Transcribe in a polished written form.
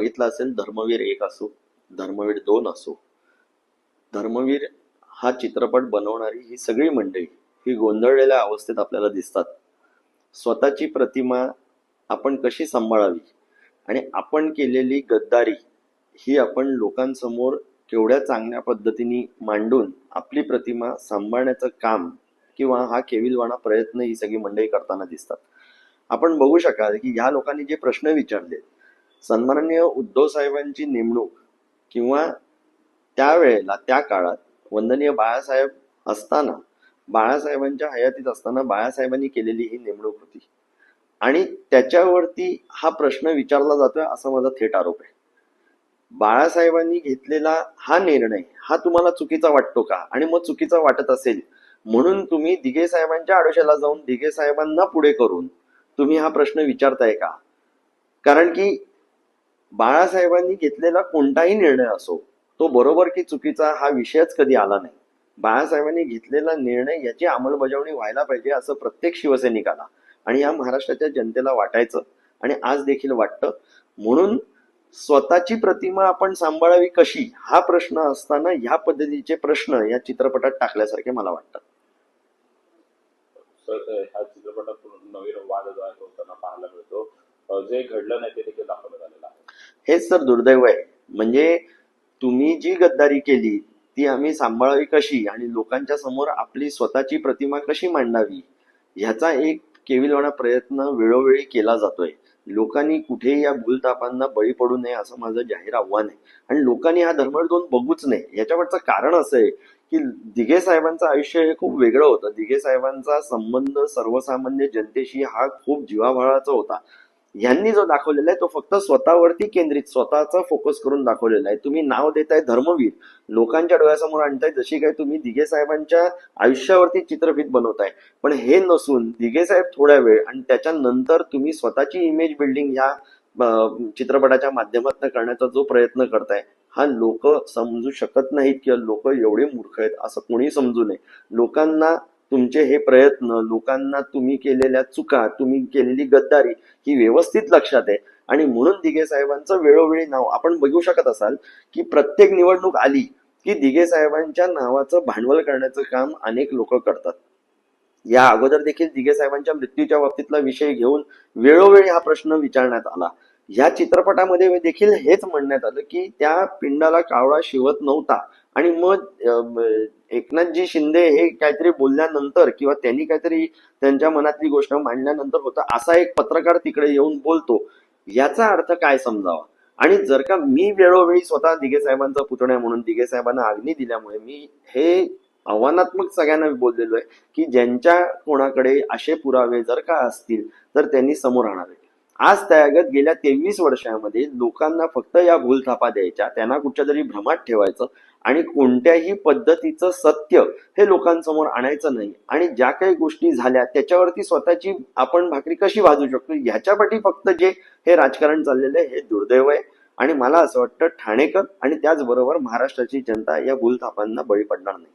बघितलं असेल, धर्मवीर 1 असो, धर्मवीर 2 असो, धर्मवीर हा चित्रपट बनवणारी ही सगळी मंडळी ही गोंधळलेल्या अवस्थेत आपल्याला दिसतात. स्वतःची प्रतिमा आपण कशी सांभाळावी आणि आपण केलेली गद्दारी ही आपण लोकांसमोर केवढ्या चांगल्या पद्धतीने मांडून आपली प्रतिमा सांभाळण्याचं काम किंवा हा केविलवाणा प्रयत्न ही सगळी मंडळी करताना दिसतात. आपण बघू शकाल की ह्या लोकांनी जे प्रश्न विचारले, सन्माननीय उद्धव साहेबांची नेमणूक किंवा त्यावेळेला त्या काळात वंदनीय बाळासाहेब असताना, बाळासाहेबांच्या हयातीत असताना बाळासाहेबांनी केलेली ही नेमणूक होती आणि त्याच्यावरती हा प्रश्न विचारला जातोय असा माझा थेट आरोप आहे. बाळासाहेबांनी घेतलेला हा निर्णय हा तुम्हाला चुकीचा वाटतो का? आणि मग चुकीचा वाटत असेल म्हणून तुम्ही दिघे साहेबांच्या आडोशाला जाऊन दिघे साहेबांना पुढे करून तुम्ही हा प्रश्न विचारताय का? कारण की बाळासाहेबांनी घेतलेला कोणताही निर्णय असो तो बरोबर की चुकीचा हा विषयच कधी आला नाही. बाळासाहेबांनी घेतलेला निर्णय याची अंमलबजावणी व्हायला पाहिजे असं प्रत्येक शिवसैनिक आला आणि या महाराष्ट्राच्या जनतेला वाटायचं आणि आज देखील वाटतं. म्हणून स्वतःची प्रतिमा आपण सांभाळावी कशी हा प्रश्न असताना ह्या पद्धतीचे प्रश्न या चित्रपटात टाकल्यासारखे मला वाटतात. ह्या चित्रपटात नवीन वाद जो आहे होताना पाहायला मिळतो. जे घडलं नाही ते देखील दाखवण्यात आलेलं आहे. हेच तर दुर्दैव आहे. म्हणजे तुम्ही जी गद्दारी केली ती आम्ही सांभाळावी कशी आणि लोकांच्या समोर आपली स्वतःची प्रतिमा कशी मांडावी ह्याचा एक केविलवाणा प्रयत्न वेळोवेळी केला जातोय. लोकांनी कुठेही या भूलथापांना बळी पडू नये असं माझं जाहीर आव्हान आहे आणि लोकांनी हा धर्मवीर 2 बघूच नये. याच्यावरचं कारण असं आहे की दिघे साहेबांचं आयुष्य हे खूप वेगळं होतं. दिघे साहेबांचा संबंध सर्वसामान्य जनतेशी हा खूप जीवाभावाचा होता. यांनी जो दाखवलेला आहे तो फक्त स्वतःवरती केंद्रित, स्वतःचा फोकस करून दाखवलेला आहे. तुम्ही नाव देताय धर्मवीर, लोकांच्या डोळ्यासमोर आणताय जशी काय तुम्ही दिघे साहेबांच्या आयुष्यावरती चित्रफित बनवताय. पण हे नसून दिघे साहेब थोड्या वेळ आणि त्याच्यानंतर तुम्ही स्वतःची इमेज बिल्डिंग ह्या चित्रपटाच्या माध्यमातून करण्याचा जो प्रयत्न करताय हा लोक समजू शकत नाहीत किंवा लोक एवढे मूर्ख आहेत असं कोणी समजू नये. लोकांना तुमचे हे प्रयत्न, लोकांना तुम्ही केलेल्या चुका, तुम्ही केलेली गद्दारी ही व्यवस्थित लक्षात आहे आणि म्हणून दिघे साहेबांचं वेळोवेळी नाव आपण बघू शकत असाल की प्रत्येक निवडणूक आली की दिघे साहेबांच्या नावाचं भांडवल करण्याचं काम अनेक लोक करतात. या अगोदर देखील दिघे साहेबांच्या मृत्यूच्या बाबतीतला विषय घेऊन वेळोवेळी हा प्रश्न विचारण्यात आला. या चित्रपटामध्ये देखील हेच म्हणण्यात आलं की त्या पिंडाला कावळा शिवत नव्हता आणि मग एकनाथजी शिंदे हे काहीतरी बोलल्यानंतर किंवा त्यांनी काहीतरी त्यांच्या मनातली गोष्ट मांडल्यानंतर होता असा एक पत्रकार तिकडे येऊन बोलतो. याचा अर्थ काय समजावा? आणि जर का मी वेळोवेळी स्वतः दिघे साहेबांचा पुतण्या म्हणून दिघे साहेबांना अग्नी दिल्यामुळे मी हे आव्हानात्मक सगळ्यांना बोललेलो आहे की ज्यांच्या कोणाकडे असे पुरावे जर का असतील तर त्यांनी समोर आणावे. आज त्यागत गेल्या 23 वर्षांमध्ये लोकांना फक्त या भूलथापा द्यायच्या, त्यांना कुठच्या तरी भ्रमात ठेवायचं आणि कोणत्याही पद्धतीचं सत्य हे लोकांसमोर आणायचं नाही आणि ज्या काही गोष्टी झाल्या त्याच्यावरती स्वतःची आपण भाकरी कशी भाजू शकतो ह्याच्यापाठी फक्त जे हे राजकारण चाललेलं आहे हे दुर्दैव आहे. आणि मला असं वाटतं ठाणेकर आणि त्याचबरोबर महाराष्ट्राची जनता या भूलथापांना बळी पडणार नाही.